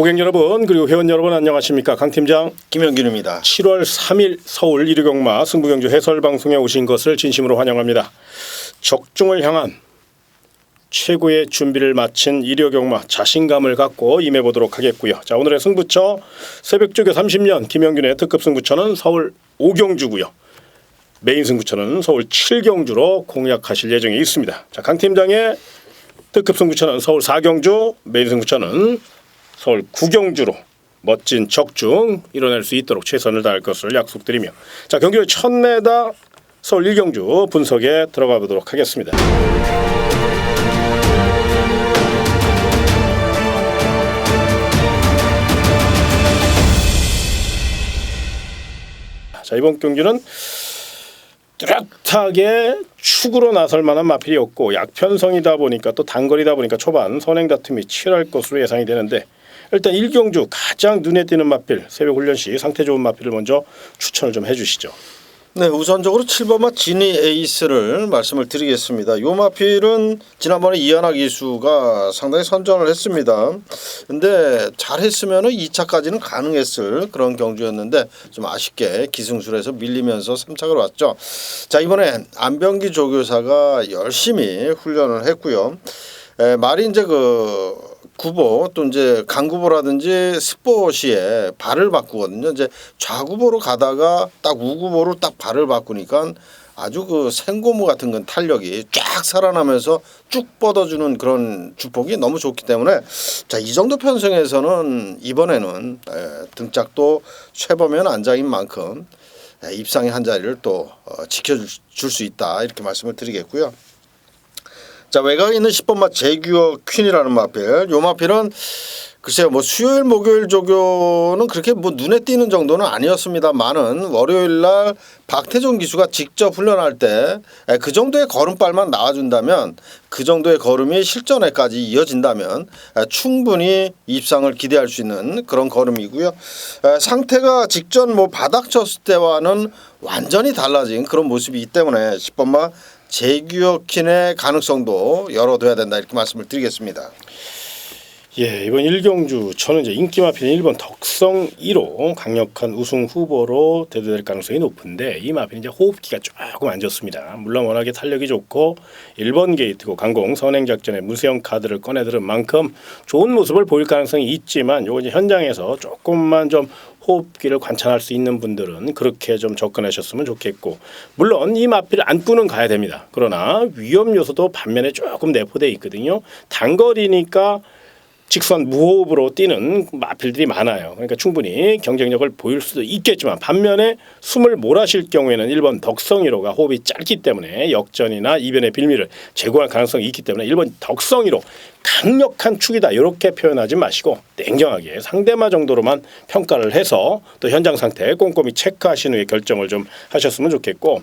고객 여러분 그리고 회원 여러분 안녕하십니까. 강 팀장 김영균입니다. 7월 3일 서울 1위 경마 승부경주 해설방송에 오신 것을 진심으로 환영합니다. 적중을 향한 최고의 준비를 마친 1위 경마 자신감을 갖고 임해보도록 하겠고요. 자, 오늘의 승부처 새벽조교 30년 김영균의 특급 승부처는 서울 5경주고요. 메인 승부처는 서울 7경주로 공략하실 예정이 있습니다. 자, 강 팀장의 특급 승부처는 서울 4경주, 메인 승부처는 서울 9경주로 멋진 적중 이뤄낼 수 있도록 최선을 다할 것을 약속드리며, 자, 경기의 1000m 서울 1경주 분석에 들어가 보도록 하겠습니다. 자, 이번 경기는 뚜렷하게 축으로 나설 만한 마필이 없고 약편성이다 보니까 또 단거리다 보니까 초반 선행 다툼이 치열할 것으로 예상이 되는데, 일단 1경주 가장 눈에 띄는 마필, 새벽 훈련 시 상태 좋은 마필을 먼저 추천을 좀 해주시죠. 네, 우선적으로 7번마 지니 에이스를 말씀을 드리겠습니다. 이 마필은 지난번에 이하나 기수가 상당히 선전을 했습니다. 근데 잘했으면 2차까지는 가능했을 그런 경주였는데 좀 아쉽게 기승술에서 밀리면서 3착을 왔죠. 자, 이번에 안병기 조교사가 열심히 훈련을 했고요. 말이 이제 구보 또 이제 강구보라든지 스포시에 발을 바꾸거든요. 이제 좌구보로 가다가 딱 우구보로 딱 발을 바꾸니까 아주 생고무 같은 건 탄력이 쫙 살아나면서 쭉 뻗어주는 그런 주폭이 너무 좋기 때문에, 자, 이 정도 편성에서는 이번에는 등짝도 최범현 안장인 만큼 입상의 한 자리를 또 지켜줄 수 있다, 이렇게 말씀을 드리겠고요. 자, 외곽에 있는 10번마 제규어 퀸이라는 마필. 요 마필은 글쎄요, 수요일 목요일 조교는 그렇게 눈에 띄는 정도는 아니었습니다만은 월요일 날 박태종 기수가 직접 훈련할 때 그 정도의 걸음발만 나와준다면, 그 정도의 걸음이 실전에까지 이어진다면 충분히 입상을 기대할 수 있는 그런 걸음이고요. 상태가 직전 바닥 쳤을 때와는 완전히 달라진 그런 모습이 있기 때문에 10번마 제규어킨의 가능성도 열어둬야 된다, 이렇게 말씀을 드리겠습니다. 예, 이번 1경주 저는 이제 인기 마필인 1번 덕성 1호 강력한 우승 후보로 대두될 가능성이 높은데, 이 마필은 이제 호흡기가 조금 안 좋습니다. 물론 워낙에 탄력이 좋고 1번 게이트고 강공 선행 작전에 무세형 카드를 꺼내 들은 만큼 좋은 모습을 보일 가능성이 있지만, 요거 이제 현장에서 조금만 좀 호흡기를 관찰할 수 있는 분들은 그렇게 좀 접근하셨으면 좋겠고, 물론 이 마필을 안고는 가야 됩니다. 그러나 위험 요소도 반면에 조금 내포되어 있거든요. 단거리니까 직선 무호흡으로 뛰는 마필들이 많아요. 그러니까 충분히 경쟁력을 보일 수도 있겠지만, 반면에 숨을 몰아쉴 경우에는 1번 덕성이로가 호흡이 짧기 때문에 역전이나 이변의 빌미를 제공할 가능성이 있기 때문에 1번 덕성이로 강력한 축이다, 이렇게 표현하지 마시고 냉정하게 상대마 정도로만 평가를 해서 또 현장 상태 꼼꼼히 체크하신 후에 결정을 좀 하셨으면 좋겠고,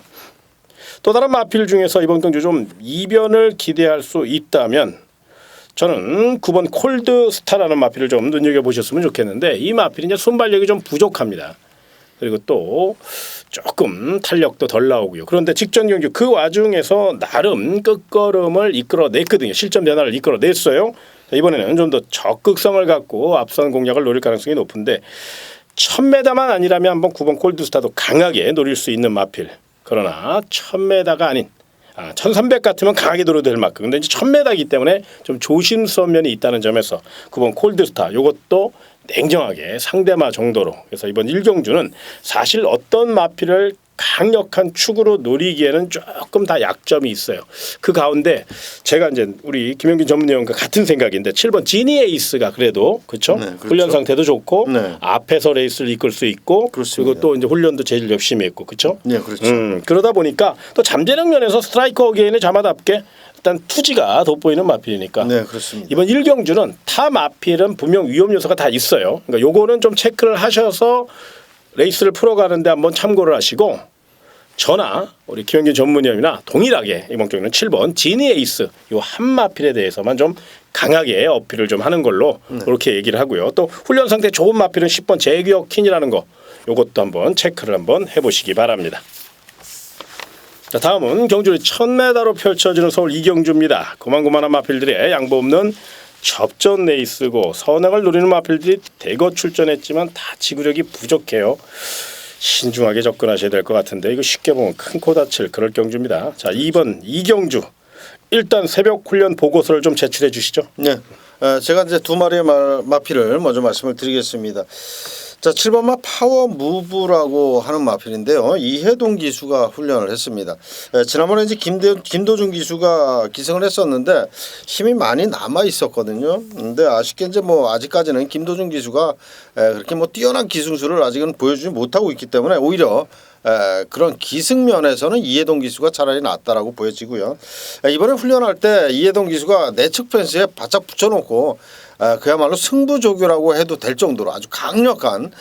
또 다른 마필 중에서 이번 경주 좀 이변을 기대할 수 있다면 저는 9번 콜드스타라는 마필을 좀 눈여겨보셨으면 좋겠는데, 이 마필이 이제 순발력이 좀 부족합니다. 그리고 또 조금 탄력도 덜 나오고요. 그런데 직전 경주 그 와중에서 나름 끝걸음을 이끌어냈거든요. 실점 변화를 이끌어냈어요. 이번에는 좀 더 적극성을 갖고 앞선 공략을 노릴 가능성이 높은데, 1000m만 아니라면 한번 9번 콜드스타도 강하게 노릴 수 있는 마필. 그러나 1000m가 아닌 1300 같으면 강하게 노려도 될 만큼, 근데 이제 1000m이기 때문에 좀 조심스러운 면이 있다는 점에서 9번 콜드스타 요것도 냉정하게 상대마 정도로, 그래서 이번 1경주는 사실 어떤 마필을 강력한 축으로 노리기에는 조금 다 약점이 있어요. 그 가운데 제가 이제 우리 김영균 전문위원과 같은 생각인데, 7번 지니 에이스가 그래도 그렇죠? 네, 그렇죠. 훈련 상태도 좋고, 네, 앞에서 레이스를 이끌 수 있고, 그렇습니다. 그리고 또 이제 훈련도 제일 열심히 했고, 그렇죠? 네, 그렇죠. 그러다 보니까 또 잠재력 면에서 스트라이커 어게인의 자마답게 일단 투지가 돋보이는 마필이니까. 네, 그렇습니다. 이번 1경주는 타 마필은 분명 위험 요소가 다 있어요. 그러니까 요거는 좀 체크를 하셔서 레이스를 풀어가는데 한번 참고를 하시고, 저나 우리 김영균 전문위원이나 동일하게 이번 경기는 7번 지니 에이스 요 한 마필에 대해서만 좀 강하게 어필을 좀 하는 걸로 그렇게 얘기를 하고요. 또 훈련 상태 좋은 마필은 10번 제규어 퀸이라는 거, 요것도 한번 체크를 한번 해보시기 바랍니다. 자, 다음은 경주를 1000m로 펼쳐지는 서울 2경주입니다. 고만고만한 마필들의 양보 없는 접전 레이스고 선행을 노리는 마필들이 대거 출전했지만 다 지구력이 부족해요. 신중하게 접근하셔야 될 것 같은데 이거 쉽게 보면 큰 코 다칠 그럴 경주입니다. 자, 2번 이경주 일단 새벽 훈련 보고서를 좀 제출해 주시죠. 네, 제가 이제 두 마리의 마필을 먼저 말씀을 드리겠습니다. 자, 7번 마 파워 무브라고 하는 마필인데요. 이해동 기수가 훈련을 했습니다. 지난번에 이제 김도준 기수가 기승을 했었는데 힘이 많이 남아 있었거든요. 근데 아쉽게 이제 뭐 아직까지는 김도준 기수가 그렇게 뭐 뛰어난 기승수를 아직은 보여주지 못하고 있기 때문에 오히려 그런 기승면에서는 이해동 기수가 차라리 낫다라고 보여지고요. 이번에 훈련할 때 이해동 기수가 내측 펜스에 바짝 붙여놓고 그야말로 승부조교라고 해도 될 정도로 아주 강력한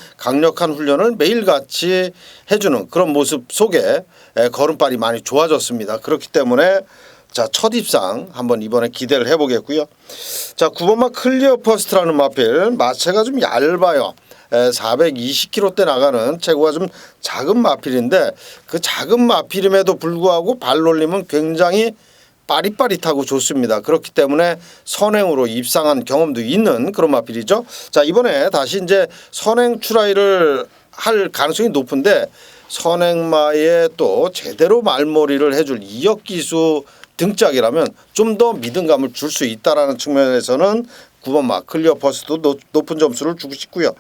훈련을 매일같이 해주는 그런 모습 속에 걸음발이 많이 좋아졌습니다. 그렇기 때문에 자, 첫 입상 한번 이번에 기대를 해보겠고요. 자, 9번마 클리어 퍼스트라는 마필, 마체가 좀 얇아요. 420kg대 나가는 체구가 좀 작은 마필인데 그 작은 마필임에도 불구하고 발놀림은 굉장히 빠릿빠릿하고 좋습니다. 그렇기 때문에 선행으로 입상한 경험도 있는 그런 마필이죠. 자, 이번에 다시 이제 선행 출하이를 할 가능성이 높은데 선행마에 또 제대로 말머리를 해줄 이역 기수 등짝이라면 좀 더 믿음감을 줄 수 있다라는 측면에서는 9번 마 클리어 퍼스도 높은 점수를 주고 싶고요.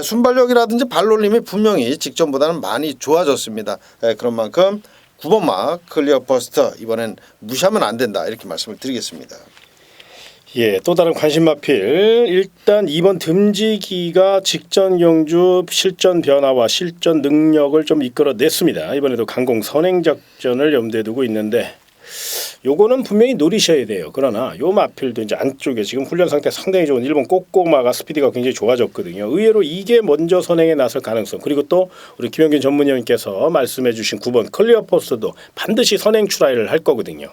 순발력이라든지 발놀림이 분명히 직전보다는 많이 좋아졌습니다. 그런 만큼 9번 마 클리어 퍼스트 이번엔 무시하면 안 된다 이렇게 말씀을 드리겠습니다. 예, 또 다른 관심 마필 일단 2번 듬지기가 직전 경주 실전 변화와 실전 능력을 좀 이끌어냈습니다. 이번에도 강공 선행 작전을 염두에 두고 있는데 요거는 분명히 노리셔야 돼요. 그러나 요 마필도 이제 안쪽에 지금 훈련 상태 상당히 좋은 일본 꼬꼬마가 스피드가 굉장히 좋아졌거든요. 의외로 이게 먼저 선행에 나설 가능성 그리고 또 우리 김영균 전문위원께서 말씀해 주신 9번 클리어 포스도 반드시 선행 출하를 할 거거든요.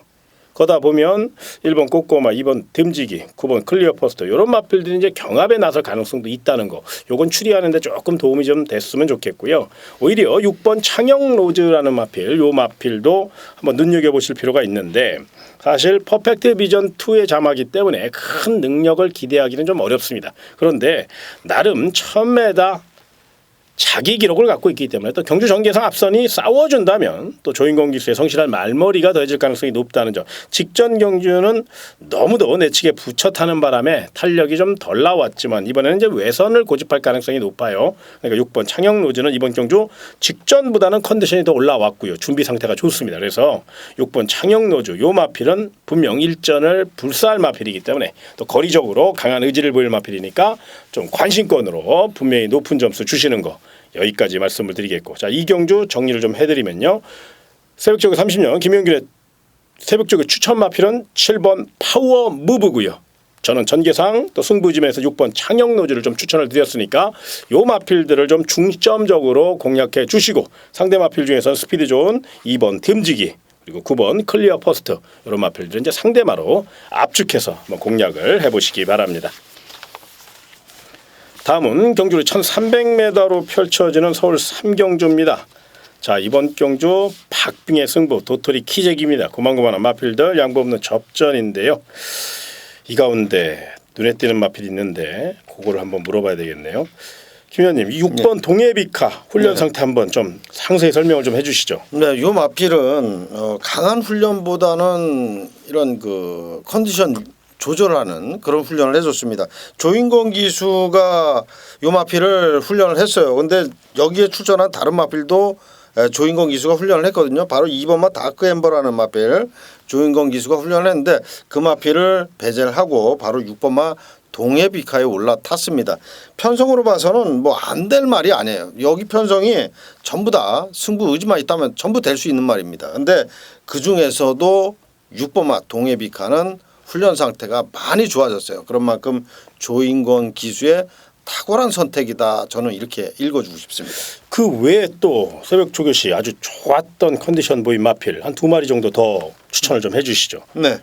거다 보면 1번 꼬꼬마, 2번 듬지기, 9번 클리어 포스트 이런 마필들이 이제 경합에 나설 가능성도 있다는 거. 요건 추리하는데 조금 도움이 좀 됐으면 좋겠고요. 오히려 6번 창영 로즈라는 마필, 요 마필도 한번 눈여겨보실 필요가 있는데 사실 퍼펙트 비전 2의 자마기 때문에 큰 능력을 기대하기는 좀 어렵습니다. 그런데 나름 1000m 자기 기록을 갖고 있기 때문에 또 경주 전개상 앞선이 싸워준다면 또 조인공 기수의 성실한 말머리가 더해질 가능성이 높다는 점. 직전 경주는 너무도 내측에 붙여 타는 바람에 탄력이 좀 덜 나왔지만 이번에는 이제 외선을 고집할 가능성이 높아요. 그러니까 6번 창영 로즈는 이번 경주 직전보다는 컨디션이 더 올라왔고요. 준비 상태가 좋습니다. 그래서 6번 창영 로즈 요 마필은 분명 일전을 불사할 마필이기 때문에 또 거리적으로 강한 의지를 보일 마필이니까 좀 관심권으로 분명히 높은 점수 주시는 거. 여기까지 말씀을 드리겠고 자 이경주 정리를 좀 해드리면요. 새벽저그 30년 김영균의 새벽저그 추천 마필은 7번 파워 무브고요. 저는 전개상 또 승부지면에서 6번 창영노즈를 좀 추천을 드렸으니까 요 마필들을 좀 중점적으로 공략해 주시고 상대 마필 중에서는 스피드 좋은 2번 듬지기 그리고 9번 클리어 퍼스트 이런 마필들은 이제 상대마로 압축해서 한번 공략을 해보시기 바랍니다. 다음은 경주를 1300m로 펼쳐지는 서울 3경주입니다. 자 이번 경주 박빙의 승부 도토리 키재기입니다. 고만고만한 마필들 양보 없는 접전인데요. 이 가운데 눈에 띄는 마필이 있는데 그거를 한번 물어봐야 되겠네요. 김 의원님 6번 동해비카 훈련 상태 한번 좀 상세히 설명을 좀 해주시죠. 네, 요 마필은 강한 훈련보다는 이런 그 컨디션 조절하는 그런 훈련을 해줬습니다. 조인공 기수가 요 마필을 훈련을 했어요. 근데 여기에 출전한 다른 마필도 조인공 기수가 훈련을 했거든요. 바로 2번마 다크 엠버라는 마필 조인공 기수가 훈련을 했는데 그 마필을 배제를 하고 바로 6번마 동해비카에 올라탔습니다. 편성으로 봐서는 뭐 안 될 말이 아니에요. 여기 편성이 전부 다 승부 의지만 있다면 전부 될 수 있는 말입니다. 근데 그 중에서도 6번마 동해비카는 훈련 상태가 많이 좋아졌어요. 그런 만큼 조인권 기수의 탁월한 선택이다. 저는 이렇게 읽어주고 싶습니다. 그 외에 또 새벽 조교시 아주 좋았던 컨디션 보인 마필 한 2마리 정도 더 추천을 좀 해주시죠. 네,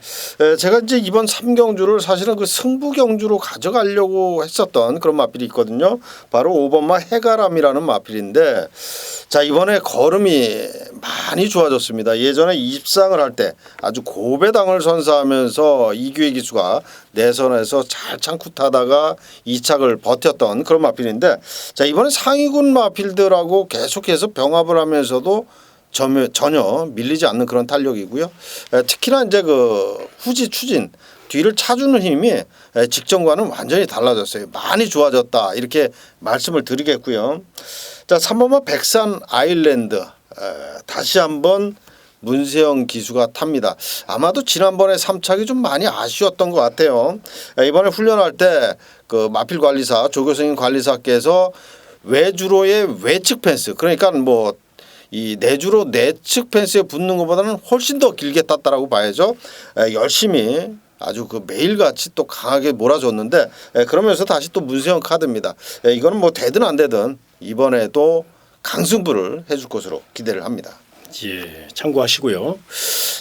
제가 이제 이번 3경주를 사실은 그 승부 경주로 가져가려고 했었던 그런 마필이 있거든요. 바로 5번마 해가람이라는 마필인데, 자 이번에 걸음이 많이 좋아졌습니다. 예전에 입상을 할 때 아주 고배당을 선사하면서 이규의 기수가 내선에서 잘 창쿠 타다가 2착을 버텼던 그런 마필인데, 자 이번에 상위군 마필들하고 계속해서 병합을 하면서도 전혀 밀리지 않는 그런 탄력이고요. 특히나 이제 그 후지 추진 뒤를 차주는 힘이 직전과는 완전히 달라졌어요. 많이 좋아졌다 이렇게 말씀을 드리겠고요. 자 3번마 백산 아일랜드 다시 한번 문세영 기수가 탑니다. 아마도 지난번에 3착이 좀 많이 아쉬웠던 것 같아요. 이번에 훈련할 때 그 마필 관리사 조교성인 관리사께서 외주로의 외측 펜스, 그러니까 뭐 이 내주로 내측 펜스에 붙는 것보다는 훨씬 더 길게 땄다라고 봐야죠. 열심히 아주 그 매일같이 또 강하게 몰아줬는데, 그러면서 다시 또 문세영 카드입니다. 이거는 뭐 되든 안 되든 이번에도 강승부를 해줄 것으로 기대를 합니다. 예, 참고하시고요.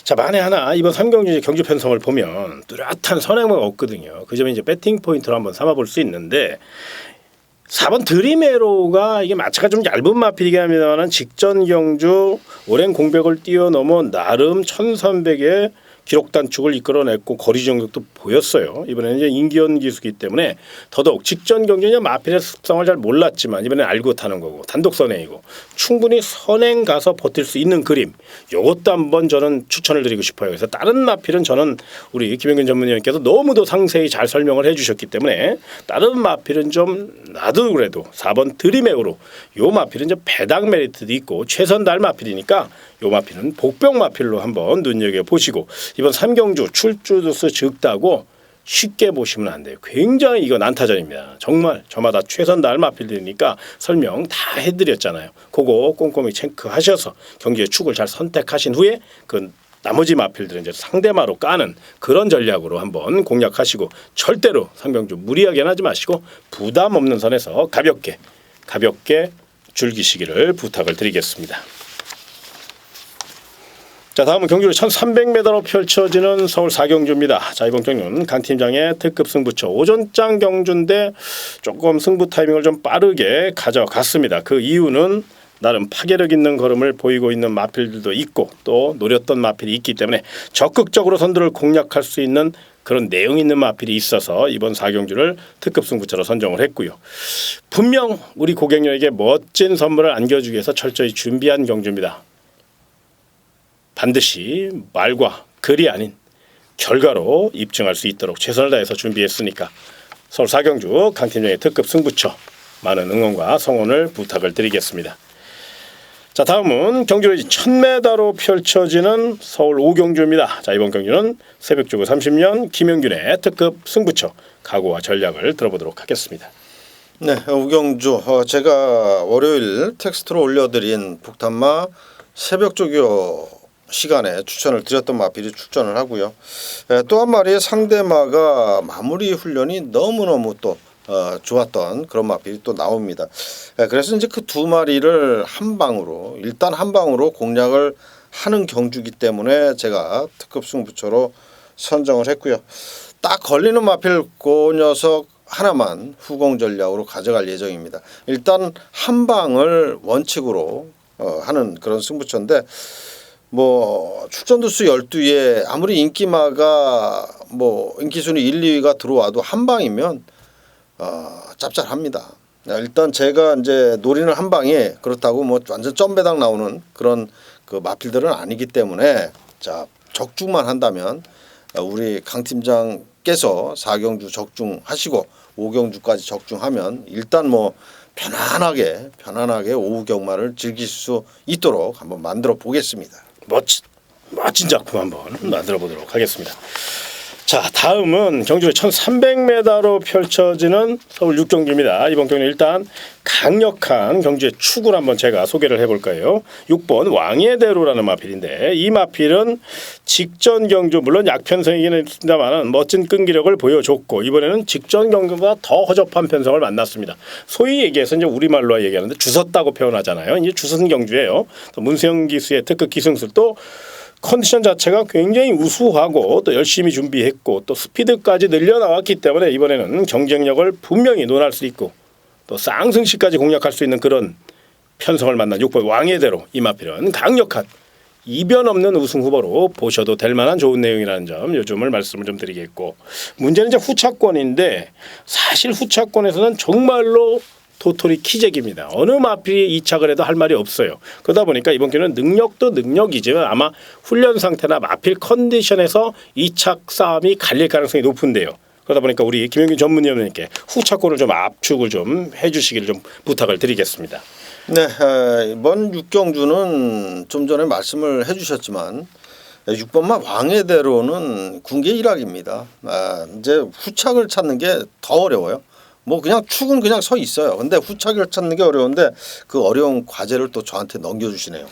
자, 만에 하나 이번 3경주 경주 편성을 보면 뚜렷한 선행마가 없거든요. 그 점에 이제 배팅 포인트로 한번 삼아볼 수 있는데, 4번 드림에로가 이게 마차가 좀 얇은 마필이긴 합니다만 직전 경주 오랜 공백을 뛰어넘어 나름 1300의 기록 단축을 이끌어냈고 거리 정격도 보였어요. 이번에는 이제 인기현 기수기 때문에 더더욱 직전 경주는 마필의 특성을 잘 몰랐지만 이번에 알고 타는 거고 단독 선행이고 충분히 선행 가서 버틸 수 있는 그림, 이것도 한번 저는 추천을 드리고 싶어요. 그래서 다른 마필은 저는 우리 김영균 전문위원께서 너무도 상세히 잘 설명을 해주셨기 때문에 다른 마필은 좀 나도 그래도 4번 드림에어로 요 마필은 이제 배당 메리트도 있고 최선 달 마필이니까 요 마필은 복병 마필로 한번 눈여겨 보시고, 이번 3경주 출주도수 적다고 쉽게 보시면 안 돼요. 굉장히 이거 난타전입니다. 정말 저마다 최선 다할 마필들이니까 설명 다 해드렸잖아요. 그거 꼼꼼히 체크하셔서 경기의 축을 잘 선택하신 후에 그 나머지 마필들은 이제 상대마로 까는 그런 전략으로 한번 공략하시고, 절대로 3경주 무리하게는 하지 마시고 부담 없는 선에서 가볍게 즐기시기를 부탁을 드리겠습니다. 자, 다음은 경주로 1300m로 펼쳐지는 서울 4경주입니다. 자, 이번 경주는 강 팀장의 특급 승부처 오전장 경주인데 조금 승부 타이밍을 좀 빠르게 가져갔습니다. 그 이유는 나름 파괴력 있는 걸음을 보이고 있는 마필들도 있고 또 노렸던 마필이 있기 때문에 적극적으로 선두를 공략할 수 있는 그런 내용 있는 마필이 있어서 이번 4경주를 특급 승부처로 선정을 했고요. 분명 우리 고객님에게 멋진 선물을 안겨주기 위해서 철저히 준비한 경주입니다. 반드시 말과 글이 아닌 결과로 입증할 수 있도록 최선을 다해서 준비했으니까 서울 4경주 강 팀장의 특급 승부처 많은 응원과 성원을 부탁을 드리겠습니다. 자, 다음은 경주로 1000m로 펼쳐지는 서울 5경주입니다. 자, 이번 경주는 새벽주고 30년 김영균의 특급 승부처 각오와 전략을 들어보도록 하겠습니다. 네, 5경주 제가 월요일 텍스트로 올려드린 북탄마 새벽조교 시간에 추천을 드렸던 마필이 출전을 하고요. 또 한 마리의 상대마가 마무리 훈련이 너무너무 또 좋았던 그런 마필이 또 나옵니다. 그래서 이제 그 두 마리를 한 방으로 공략을 하는 경주기 때문에 제가 특급 승부처로 선정을 했고요. 딱 걸리는 마필 그 녀석 하나만 후공 전략으로 가져갈 예정입니다. 일단 한 방을 원칙으로 하는 그런 승부처인데, 뭐 출전 두수 12에 아무리 인기마가 뭐 인기순위 1, 2위가 들어와도 한 방이면 짭짤합니다. 일단 제가 이제 노리는 한 방에 그렇다고 뭐 완전 점배당 나오는 그런 그 마필들은 아니기 때문에, 자 적중만 한다면 우리 강 팀장께서 4경주 적중하시고 5경주까지 적중하면 일단 뭐 편안하게 오후 경마를 즐길 수 있도록 한번 만들어 보겠습니다. 멋진 작품 한번 만들어 보도록 하겠습니다. 자, 다음은 경주로 1300m로 펼쳐지는 서울 6경주입니다. 이번 경주는 일단 강력한 경주의 축을 한번 제가 소개를 해볼 거예요. 6번 왕의 대로라는 마필인데, 이 마필은 직전 경주 물론 약편성이긴 했습니다만 멋진 끈기력을 보여줬고 이번에는 직전 경주보다 더 허접한 편성을 만났습니다. 소위 얘기해서 이제 우리말로 얘기하는데 주섰다고 표현하잖아요. 이제 주선 경주예요. 문세영 기수의 특급 기승술, 또 컨디션 자체가 굉장히 우수하고 또 열심히 준비했고 또 스피드까지 늘려나왔기 때문에 이번에는 경쟁력을 분명히 논할 수 있고 또 쌍승시까지 공략할 수 있는 그런 편성을 만난 6번 왕의대로 이마필은 강력한 이변 없는 우승 후보로 보셔도 될 만한 좋은 내용이라는 점 요즘을 말씀을 좀 드리겠고 문제는 이제 후차권인데 사실 후차권에서는 정말로 도토리 키재기입니다. 어느 마필이 이착을 해도 할 말이 없어요. 그러다 보니까 이번 기회는 능력도 능력이지만 아마 훈련 상태나 마필 컨디션에서 이착 싸움이 갈릴 가능성이 높은데요. 그러다 보니까 우리 김영균 전문위원님께 후차권을 좀 압축을 좀 해주시기를 좀 부탁을 드리겠습니다. 네, 이번 6경주는 좀 전에 말씀을 해주셨지만 6번마 왕의대로는 군계 일학입니다. 이제 후착을 찾는 게 더 어려워요. 뭐 그냥 축은 그냥 서 있어요. 근데 후착을 찾는 게 어려운데 그 어려운 과제를 또 저한테 넘겨주시네요.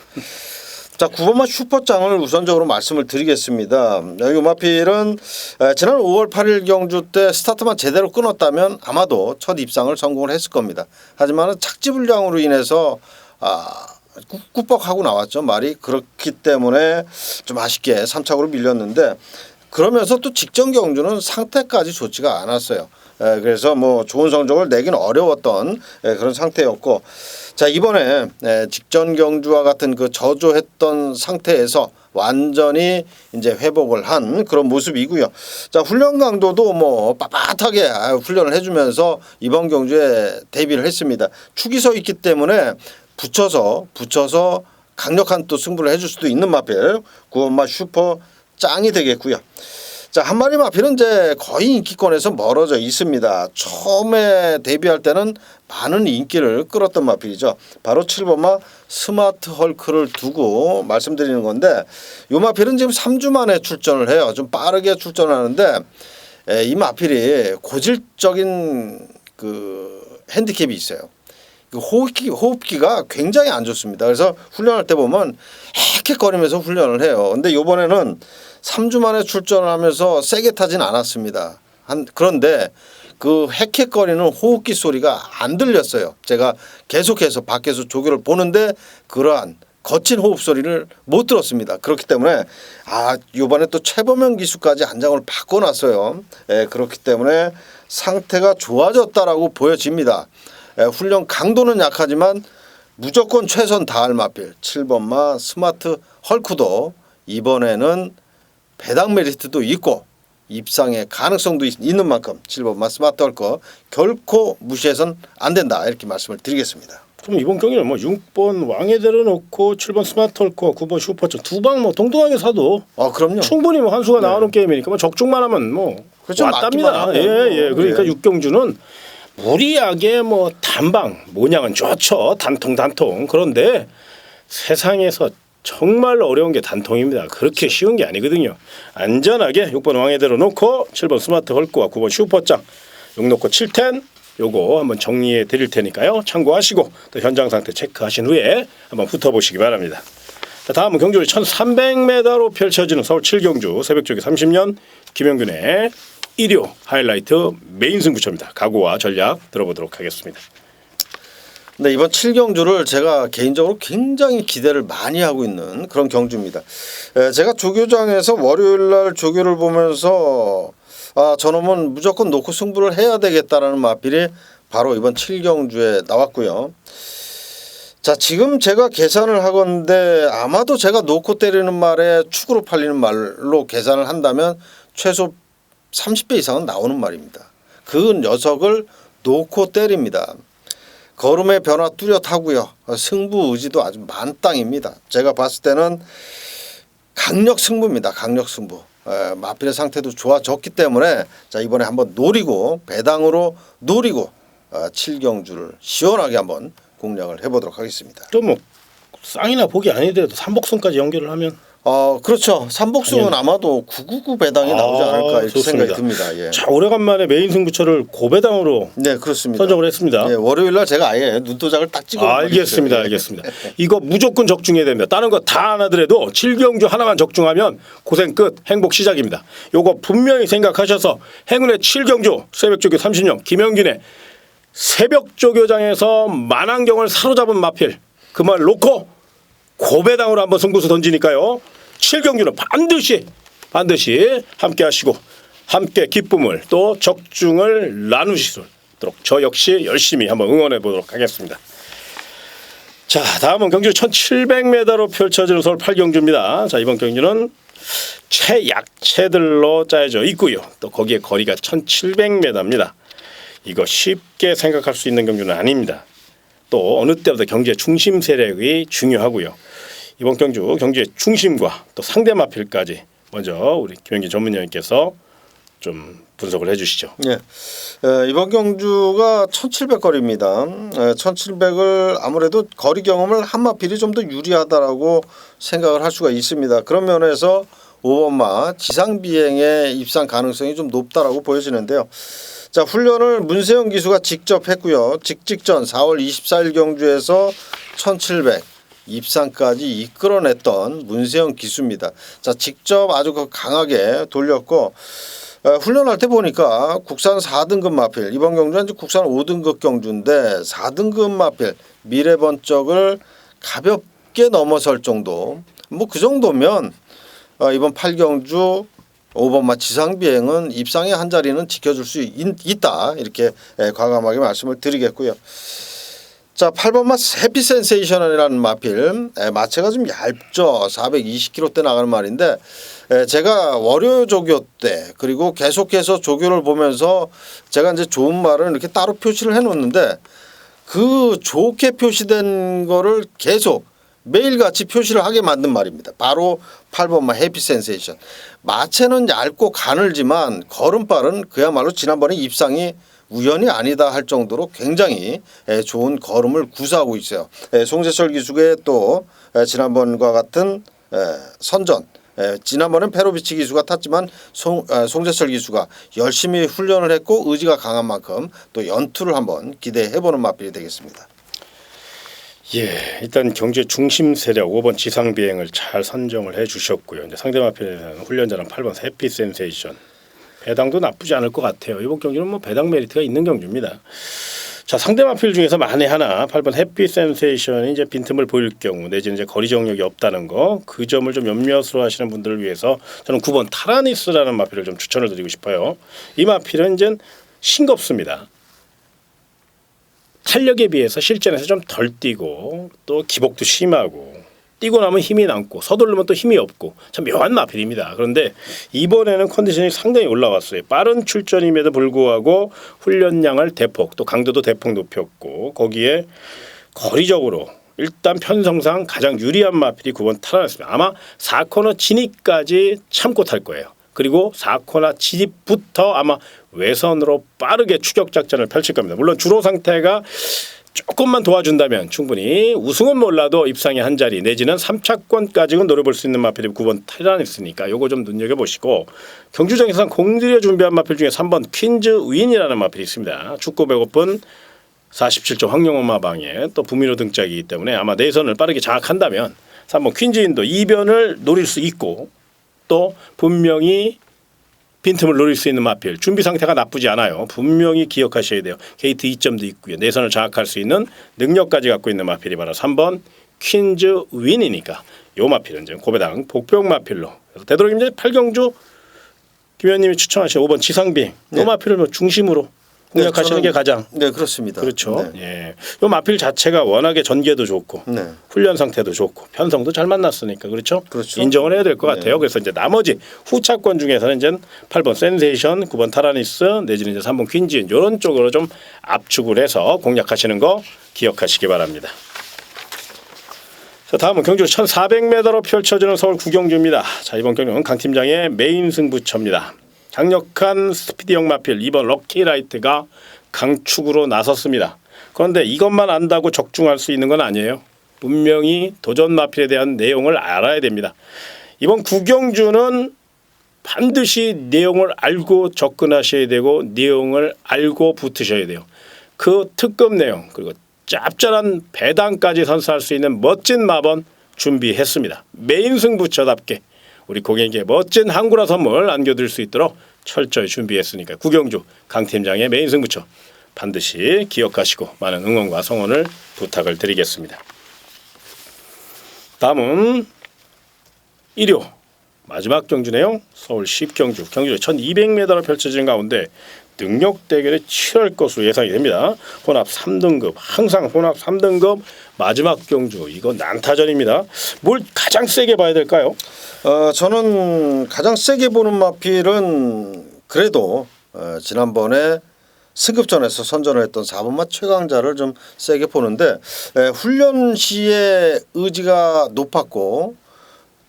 자, 9번마 슈퍼장을 우선적으로 말씀을 드리겠습니다. 이 마필은 지난 5월 8일 경주 때 스타트만 제대로 끊었다면 아마도 첫 입상을 성공을 했을 겁니다. 하지만 착지불량으로 인해서 꾸벅하고 나왔죠. 말이 그렇기 때문에 좀 아쉽게 3착으로 밀렸는데 그러면서 또 직전 경주는 상태까지 좋지가 않았어요. 그래서 뭐 좋은 성적을 내긴 어려웠던 그런 상태였고 자 이번에 직전 경주와 같은 그 저조했던 상태에서 완전히 이제 회복을 한 그런 모습이고요. 자 훈련 강도도 뭐 빳빳하게 훈련을 해주면서 이번 경주에 데뷔를 했습니다. 축이 서 있기 때문에 붙여서 강력한 또 승부를 해줄 수도 있는 마필 9번마 슈퍼 짱이 되겠고요. 자, 한 마리 마필은 이제 거의 인기권에서 멀어져 있습니다. 처음에 데뷔할 때는 많은 인기를 끌었던 마필이죠. 바로 7번마 스마트 헐크를 두고 말씀드리는 건데 이 마필은 지금 3주 만에 출전을 해요. 좀 빠르게 출전하는데 이 마필이 고질적인 그 핸디캡이 있어요. 호흡기가 굉장히 안 좋습니다. 그래서 훈련할 때 보면 헥헥거리면서 훈련을 해요. 근데 이번에는 3주 만에 출전을 하면서 세게 타진 않았습니다. 그런데 그 헥헥거리는 호흡기 소리가 안 들렸어요. 제가 계속해서 밖에서 조교를 보는데 그러한 거친 호흡 소리를 못 들었습니다. 그렇기 때문에 이번에 또 최범현 기수까지 안장을 바꿔놨어요. 그렇기 때문에 상태가 좋아졌다라고 보여집니다. 훈련 강도는 약하지만 무조건 최선 다할 마필 7번마 스마트 헐크도 이번에는 배당 메리트도 있고 입상의 가능성도 있는 만큼 7번마 스마트 헐크 결코 무시해선 안 된다 이렇게 말씀을 드리겠습니다. 그럼 이번 경기는 뭐 6번 왕의대로 놓고 7번 스마트 헐크와 9번 슈퍼점 두 방 뭐 동등하게 사도 그럼요. 충분히 뭐 한 수가 나오는 게임이니까 뭐 적중만 하면 뭐 그렇죠. 왔답니다. 예. 그러니까 6경주는 무리하게 뭐 단방 모양은 좋죠. 단통 그런데 세상에서 정말 어려운 게 단통입니다. 그렇게 쉬운 게 아니거든요. 안전하게 6번 왕의대로 놓고 7번 스마트 헐크와 9번 슈퍼짱 용 놓고 7텐 요거 한번 정리해 드릴 테니까요. 참고하시고 또 현장 상태 체크하신 후에 한번 붙어보시기 바랍니다. 자, 다음은 경주를 1300m로 펼쳐지는 서울 7경주 새벽조기 30년 김영균의 1호 하이라이트 메인 승부처입니다. 각오와 전략 들어보도록 하겠습니다. 네, 이번 7경주를 제가 개인적으로 굉장히 기대를 많이 하고 있는 그런 경주입니다. 제가 조교장에서 월요일 날 조교를 보면서 저놈은 무조건 놓고 승부를 해야 되겠다라는 마필이 바로 이번 7경주에 나왔고요. 자, 지금 제가 계산을 하건데 아마도 제가 놓고 때리는 말에 축으로 팔리는 말로 계산을 한다면 최소 30배 이상은 나오는 말입니다. 그 녀석을 놓고 때립니다. 걸음의 변화 뚜렷하고요. 승부 의지도 아주 만땅입니다. 제가 봤을 때는 강력 승부입니다. 강력 승부. 마필의 상태도 좋아졌기 때문에 자 이번에 한번 노리고 배당으로 노리고 7경주를 시원하게 한번 공략을 해보도록 하겠습니다. 또 뭐 쌍이나 복이 아니더라도 삼복승까지 연결을 하면 그렇죠. 삼복승은 아마도 999 배당이 나오지 않을까 이렇게 좋습니다. 생각이 듭니다. 예. 자, 오래간만에 메인 승부처를 고배당으로 네, 그렇습니다. 선정을 했습니다. 예, 월요일 날 제가 아예 눈도장을 딱 찍어 알겠습니다. 이거 무조건 적중해야 됩니다. 다른 거 다 안 하더라도 7경주 하나만 적중하면 고생 끝, 행복 시작입니다. 요거 분명히 생각하셔서 행운의 7경주 새벽조교 30년 김영균의 새벽조교장에서 만안경을 사로잡은 마필 그 말 놓고 고배당으로 한번 승부수 던지니까요. 7경주는 반드시 함께 하시고 함께 기쁨을 또 적중을 나누시도록 저 역시 열심히 한번 응원해 보도록 하겠습니다. 자, 다음은 경주 1700m로 펼쳐지는 서울 8경주입니다. 자, 이번 경주는 최약체들로 짜여져 있고요. 또 거기에 거리가 1700m입니다. 이거 쉽게 생각할 수 있는 경주는 아닙니다. 또 어느 때보다 경주의 중심 세력이 중요하고요. 이번 경주의 중심과 또 상대 마필까지 먼저 우리 김영기 전문위원님께서 좀 분석을 해주시죠. 예, 이번 경주가 1700거리입니다. 1700을 아무래도 거리 경험을 한 마필이 좀 더 유리하다라고 생각을 할 수가 있습니다. 그런 면에서 5번마 지상비행의 입상 가능성이 좀 높다라고 보여지는데요. 자, 훈련을 문세영 기수가 직접 했고요. 직전 4월 24일 경주에서 1700 입상까지 이끌어냈던 문세영 기수입니다. 자, 직접 아주 강하게 돌렸고 훈련할 때 보니까 국산 4등급 마필, 이번 경주는 이제 국산 5등급 경주인데 4등급 마필 미래번쩍을 가볍게 넘어설 정도, 뭐 그 정도면 이번 8경주 5번마 지상비행은 입상의 한 자리는 지켜줄 수 있다, 이렇게 과감하게 말씀을 드리겠고요. 자, 8번마 해피 센세이션이라는 마필, 마체가 좀 얇죠. 420kg대 나가는 말인데 제가 월요 조교 때 그리고 계속해서 조교를 보면서 제가 이제 좋은 말을 이렇게 따로 표시를 해놓는데 그 좋게 표시된 거를 계속 매일같이 표시를 하게 만든 말입니다. 바로 8번마 해피 센세이션. 마체는 얇고 가늘지만 걸음발은 그야말로 지난번에 입상이 우연이 아니다 할 정도로 굉장히 좋은 걸음을 구사하고 있어요. 송재철 기수의 또 지난번과 같은 선전, 지난번엔 페로비치 기수가 탔지만 송재철 기수가 열심히 훈련을 했고 의지가 강한 만큼 또 연투를 한번 기대해보는 마필이 되겠습니다. 예, 일단 경주의 중심 세력 5번 지상비행을 잘 선정을 해주셨고요. 이제 상대 마필에서는 훈련자는 8번 해피 센세이션. 배당도 나쁘지 않을 것 같아요. 이번 경주는 뭐 배당 메리트가 있는 경주입니다. 자, 상대 마필 중에서 만에 하나 8번 해피 센세이션이 이제 빈틈을 보일 경우 내지는 이제 거리 정력이 없다는 거, 그 점을 좀 염려스러워 하시는 분들을 위해서 저는 9번 타라니스라는 마필을 좀 추천을 드리고 싶어요. 이 마필은 이제 싱겁습니다. 탄력에 비해서 실전에서 좀 덜 뛰고 또 기복도 심하고 뛰고 나면 힘이 남고 서두르면 또 힘이 없고 참 묘한 마필입니다. 그런데 이번에는 컨디션이 상당히 올라왔어요. 빠른 출전임에도 불구하고 훈련량을 대폭 또 강도도 대폭 높였고 거기에 거리적으로 일단 편성상 가장 유리한 마필이 9번 타라니스입니다. 아마 4코너 진입까지 참고 탈 거예요. 그리고 4코너 진입부터 아마 외선으로 빠르게 추격 작전을 펼칠 겁니다. 물론 주로 상태가 조금만 도와준다면 충분히 우승은 몰라도 입상의 한 자리 내지는 3차권까지는 노려볼 수 있는 마필이 9번 타라니스니까 요거 좀 눈여겨보시고 경주장에서는 공들여 준비한 마필 중에 3번 퀸즈 윈이라는 마필이 있습니다. 축구 배고픈 47조 황영원 마방에 또 부미로 등짝이기 때문에 아마 내선을 빠르게 장악한다면 3번 퀸즈 윈도 이변을 노릴 수 있고 또 분명히 빈틈을 노릴 수 있는 마필 준비 상태가 나쁘지 않아요. 분명히 기억하셔야 돼요. 게이트 2점도 있고요. 내선을 장악할 수 있는 능력까지 갖고 있는 마필이 바로 3번 퀸즈 윈이니까 요 마필은 이제 고배당 복병 마필로 되도록이면 이제 8경주 김 의원님이 추천하신 5번 지상비행 요 마필을 뭐 중심으로 공략하시는 게 가장 네, 그렇습니다. 그렇죠. 네. 예, 요 마필 자체가 워낙에 전개도 좋고 네. 훈련 상태도 좋고 편성도 잘 만났으니까 그렇죠. 그렇죠. 인정을 해야 될 것 같아요. 그래서 이제 나머지 후차권 중에서는 이제 8번 센세이션, 9번 타라니스 내지는 이제 3번 퀸즈인 이런 쪽으로 좀 압축을 해서 공략하시는 거 기억하시기 바랍니다. 자, 다음은 경주 1,400m로 펼쳐지는 서울 구경주입니다. 자, 이번 경주는 강 팀장의 메인 승부처입니다. 강력한 스피디형 마필 2번 럭키라이트가 강축으로 나섰습니다. 그런데 이것만 안다고 적중할 수 있는 건 아니에요. 분명히 도전 마필에 대한 내용을 알아야 됩니다. 이번 구경주는 반드시 내용을 알고 접근하셔야 되고 내용을 알고 붙으셔야 돼요. 그 특급 내용 그리고 짭짤한 배당까지 선사할 수 있는 멋진 마번 준비했습니다. 메인 승부처답게 우리 고객에게 멋진 항구라 선물 안겨드릴 수 있도록 철저히 준비했으니까 구경주 강 팀장의 메인 승부처 반드시 기억하시고 많은 응원과 성원을 부탁을 드리겠습니다. 다음은 일요 마지막 경주 내용 서울 10경주 경주에 1200m로 펼쳐지는 가운데 능력 대결에 치열할 것으로 예상이 됩니다. 혼합 3등급 항상 혼합 3등급 마지막 경주 이거 난타전입니다. 뭘 가장 세게 봐야 될까요? 저는 가장 세게 보는 마필은 그래도 지난번에 승급전에서 선전을 했던 4번마 최강자를 좀 세게 보는데 훈련 시에 의지가 높았고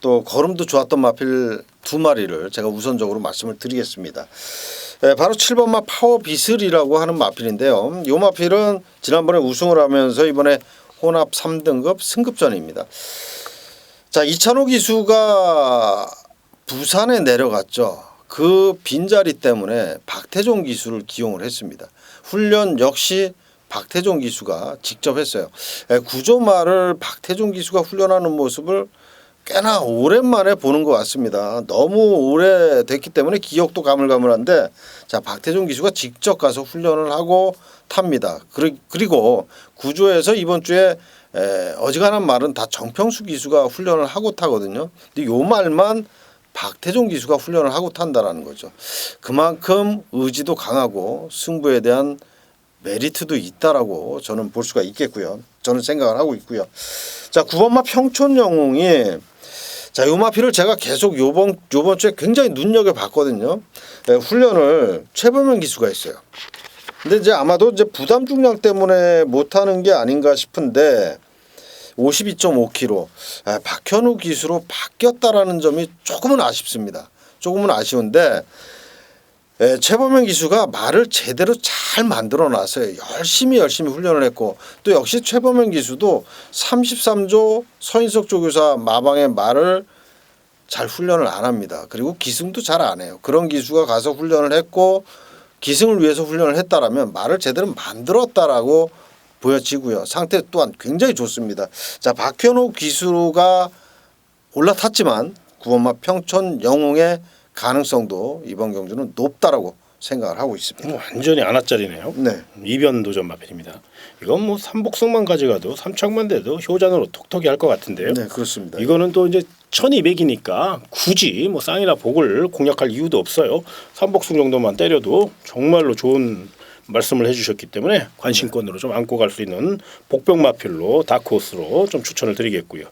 또 걸음도 좋았던 마필 두 마리를 제가 우선적으로 말씀을 드리겠습니다. 바로 7번마 파워비슬이라고 하는 마필인데요. 이 마필은 지난번에 우승을 하면서 이번에 혼합 3등급 승급전입니다. 자, 이찬호 기수가 부산에 내려갔죠. 그 빈자리 때문에 박태종 기수를 기용을 했습니다. 훈련 역시 박태종 기수가 직접 했어요. 구조마를 박태종 기수가 훈련하는 모습을 꽤나 오랜만에 보는 것 같습니다. 너무 오래됐기 때문에 기억도 가물가물한데 자, 박태종 기수가 직접 가서 훈련을 하고 탑니다. 그리고 구조에서 이번 주에 어지간한 말은 다 정평수 기수가 훈련을 하고 타거든요. 근데 요 말만 박태종 기수가 훈련을 하고 탄다라는 거죠. 그만큼 의지도 강하고 승부에 대한 메리트도 있다라고 저는 볼 수가 있겠고요. 저는 생각을 하고 있고요. 자, 9번마 평촌영웅이 자, 요 마필을 제가 계속 요번 주에 굉장히 눈여겨 봤거든요. 훈련을 최범현 기수가 했어요. 근데 이제 아마도 이제 부담 중량 때문에 못 하는 게 아닌가 싶은데 52.5kg 박현우 기수로 바뀌었다라는 점이 조금은 아쉽습니다. 조금은 아쉬운데 최범현 기수가 말을 제대로 잘 만들어 놨어요. 열심히 훈련을 했고 또 역시 최범현 기수도 33조 서인석 조교사 마방의 말을 잘 훈련을 안 합니다. 그리고 기승도 잘 안 해요. 그런 기수가 가서 훈련을 했고 기승을 위해서 훈련을 했다라면 말을 제대로 만들었다라고 보여지고요. 상태 또한 굉장히 좋습니다. 자, 박현우 기수가 올라탔지만 9번마 평촌 영웅의 가능성도 이번 경주는 높다라고 생각을 하고 있습니다. 완전히 안아짜리네요. 네. 이변 도전 마필입니다. 이건 뭐 삼복승만 가져가도 삼척만 돼도 효잔으로 톡톡히 할 것 같은데요. 네, 그렇습니다. 이거는 또 이제 1200이니까 굳이 뭐 쌍이나 복을 공략할 이유도 없어요. 삼복승 정도만 때려도 정말로 좋은 말씀을 해주셨기 때문에 관심권으로 좀 안고 갈 수 있는 복병 마필로 다크호스로 좀 추천을 드리겠고요.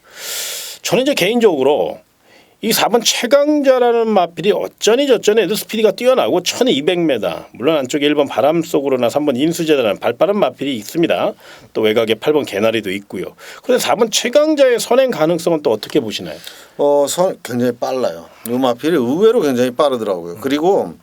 저는 이제 개인적으로 이 4번 최강자라는 마필이 어쩌니 저쩌니 해도 스피드가 뛰어나고 1200m 물론 안쪽에 1번 바람속으로나 3번 인수제다라는 발빠른 마필이 있습니다. 또 외곽에 8번 개나리도 있고요. 그런데 4번 최강자의 선행 가능성은 또 어떻게 보시나요? 굉장히 빨라요. 이 마필이 의외로 굉장히 빠르더라고요. 그리고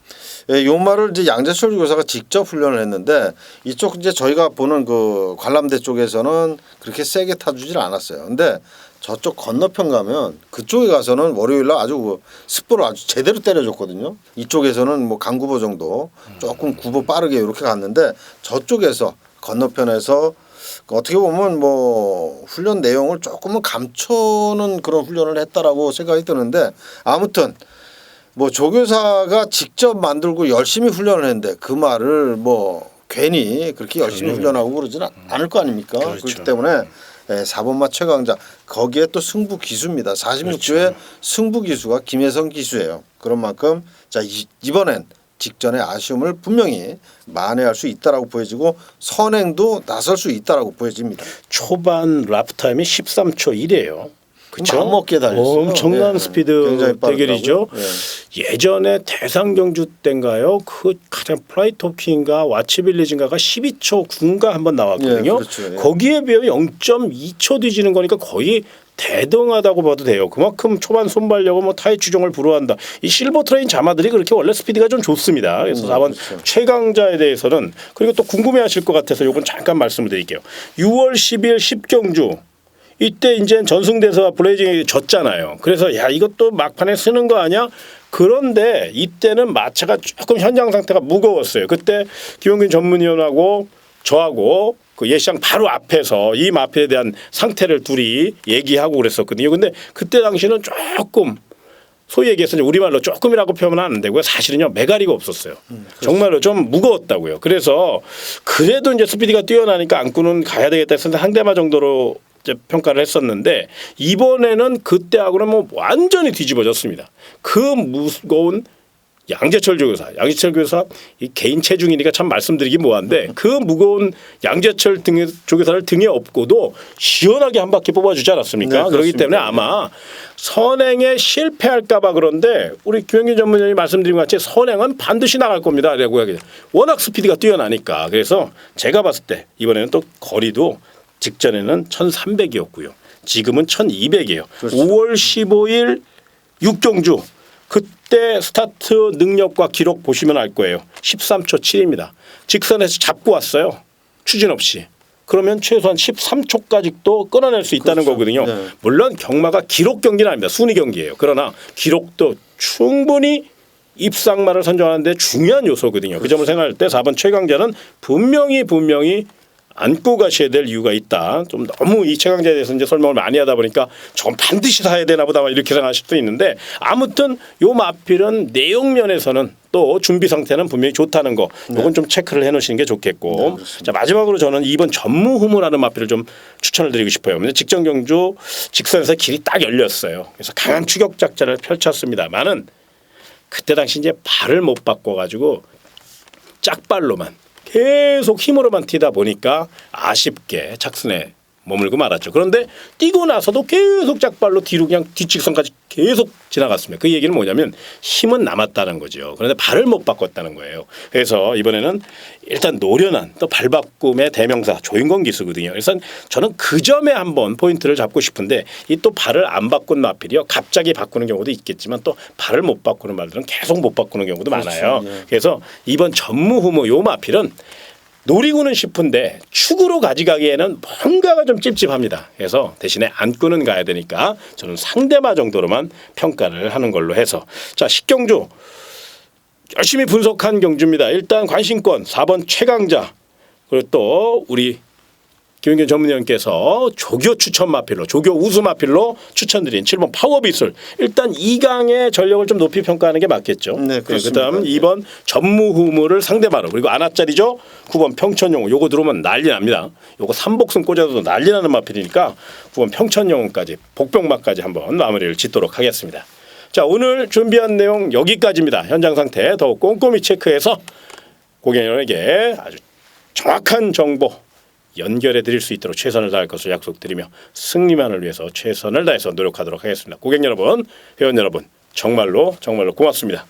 요 말을 이제 양재철 교사가 직접 훈련을 했는데 이쪽 이제 저희가 보는 그 관람대 쪽에서는 그렇게 세게 타주질 않았어요. 근데 저쪽 건너편 가면 그쪽에 가서는 월요일날 아주 스포를 아주 제대로 때려줬거든요. 이쪽에서는 뭐 강구보 정도 조금 구보 빠르게 이렇게 갔는데 저쪽에서 건너편에서 어떻게 보면 뭐 훈련 내용을 조금은 감춰는 그런 훈련을 했다라고 생각이 드는데 아무튼 뭐 조교사가 직접 만들고 열심히 훈련을 했는데 그 말을 뭐 괜히 그렇게 열심히 훈련하고 그러지는 않을 거 아닙니까? 그렇죠. 그렇기 때문에 4번마 최강자 거기에 또 승부 기수입니다. 46조의 그렇죠. 승부 기수가 김혜성 기수예요. 그런 만큼 자 이번엔 직전의 아쉬움을 분명히 만회할 수 있다라고 보여지고 선행도 나설 수 있다라고 보여집니다. 초반 라프 타임이 13초 1이에요. 그렇죠? 맘먹게 달렸어요. 엄청난 네. 스피드 굉장히 대결이죠. 네. 예전에 대상경주 때인가요? 그 가장 플라이토킹인가 와치빌리지인가가 12초 9인가 한번 나왔거든요. 예, 그렇죠. 예. 거기에 비해 0.2초 뒤지는 거니까 거의 대등하다고 봐도 돼요. 그만큼 초반 손발력은 뭐 타이 추종을 불허한다. 이 실버 트레인 자마들이 그렇게 원래 스피드가 좀 좋습니다. 그래서 4번 그렇죠. 최강자에 대해서는 그리고 또 궁금해하실 것 같아서 이건 잠깐 말씀을 드릴게요. 6월 10일 10경주 이때 이제 전승대서와 블레이징이 졌잖아요. 그래서 야 이것도 막판에 쓰는 거 아니야? 그런데 이때는 마차가 조금 현장 상태가 무거웠어요. 그때 김용균 전문위원하고 저하고 그 예시장 바로 앞에서 이 마필에 대한 상태를 둘이 얘기하고 그랬었거든요. 근데 그때 당시는 조금 소위 얘기해서 우리말로 조금이라고 표현은 안 되고요. 사실은요 메가리가 없었어요. 정말로 좀 무거웠다고요. 그래서 그래도 이제 스피드가 뛰어나니까 안고는 가야 되겠다 했는데 상대마 정도로 이제 평가를 했었는데 이번에는 그때하고는 뭐 완전히 뒤집어졌습니다. 그 무거운 양재철 조교사 이 개인 체중이니까 참 말씀드리기 뭐한데 그 무거운 양재철 조교사를 등에 업고도 시원하게 한 바퀴 뽑아주지 않았습니까? 네, 그렇기 때문에 아마 선행에 실패할까봐 그런데 우리 김영균 전문위원이 말씀드린 것 같이 선행은 반드시 나갈 겁니다. 라고 하게 워낙 스피드가 뛰어나니까. 그래서 제가 봤을 때 이번에는 또 거리도 직전에는 1300이었고요. 지금은 1200이에요. 그렇죠. 5월 15일 육경주 그때 스타트 능력과 기록 보시면 알 거예요. 13초 7입니다. 직선에서 잡고 왔어요. 추진 없이. 그러면 최소한 13초까지 또 끊어낼 수 있다는 그렇죠. 거거든요. 네. 물론 경마가 기록 경기는 아닙니다. 순위 경기예요. 그러나 기록도 충분히 입상마를 선정하는데 중요한 요소거든요. 그 점을 생각할 때 4번 최강자는 분명히 안고 가셔야 될 이유가 있다. 좀 너무 이 최강자에 대해서 이제 설명을 많이 하다 보니까 좀 반드시 사야 되나 보다 이렇게 생각하실 수도 있는데 아무튼 요 마필은 내용 면에서는 또 준비 상태는 분명히 좋다는 거. 요건 좀 체크를 해 놓으시는 게 좋겠고. 자, 마지막으로 저는 2번 전무후무라는 마필을 좀 추천을 드리고 싶어요. 근데 직전 경주 직선에서 길이 딱 열렸어요. 그래서 강한 추격 작전을 펼쳤습니다만은 그때 당시 이제 발을 못 바꿔 가지고 짝발로만 계속 힘으로만 튀다 보니까 아쉽게 착순에 머물고 말았죠. 그런데 뛰고 나서도 계속 짝발로 뒤로 그냥 뒷직선까지 계속 지나갔습니다. 그 얘기는 뭐냐면 힘은 남았다는 거죠. 그런데 발을 못 바꿨다는 거예요. 그래서 이번에는 일단 노련한 또 발바꿈의 대명사 조인권 기수거든요. 그래서 저는 그 점에 한번 포인트를 잡고 싶은데 이 또 발을 안 바꾼 마필이요. 갑자기 바꾸는 경우도 있겠지만 또 발을 못 바꾸는 말들은 계속 못 바꾸는 경우도 많아요. 예. 그래서 이번 전무후무 요 마필은 노리고는 싶은데 축으로 가져가기에는 뭔가가 좀 찝찝합니다. 그래서 대신에 안고는 가야 되니까 저는 상대마 정도로만 평가를 하는 걸로 해서 자 10경주 열심히 분석한 경주입니다. 일단 관심권 4번 최강자 그리고 또 우리 김영균 전문위원께서 조교 추천 마필로 조교 우수 마필로 추천드린 7번 파워빗을 일단 2강의 전력을 좀 높이 평가하는 게 맞겠죠. 네, 그렇습니다. 그다음 2번 전무후무를 상대마로 그리고 안압짜리죠. 9번 평천영웅 요거 들어오면 난리 납니다. 요거 3복승 꽂아도 난리 나는 마필이니까 9번 평천영웅까지 복병마까지 한번 마무리를 짓도록 하겠습니다. 자 오늘 준비한 내용 여기까지입니다. 현장 상태 더욱 꼼꼼히 체크해서 고객님에게 아주 정확한 정보 연결해 드릴 수 있도록 최선을 다할 것을 약속드리며 승리만을 위해서 최선을 다해서 노력하도록 하겠습니다. 고객 여러분, 회원 여러분 정말로 고맙습니다.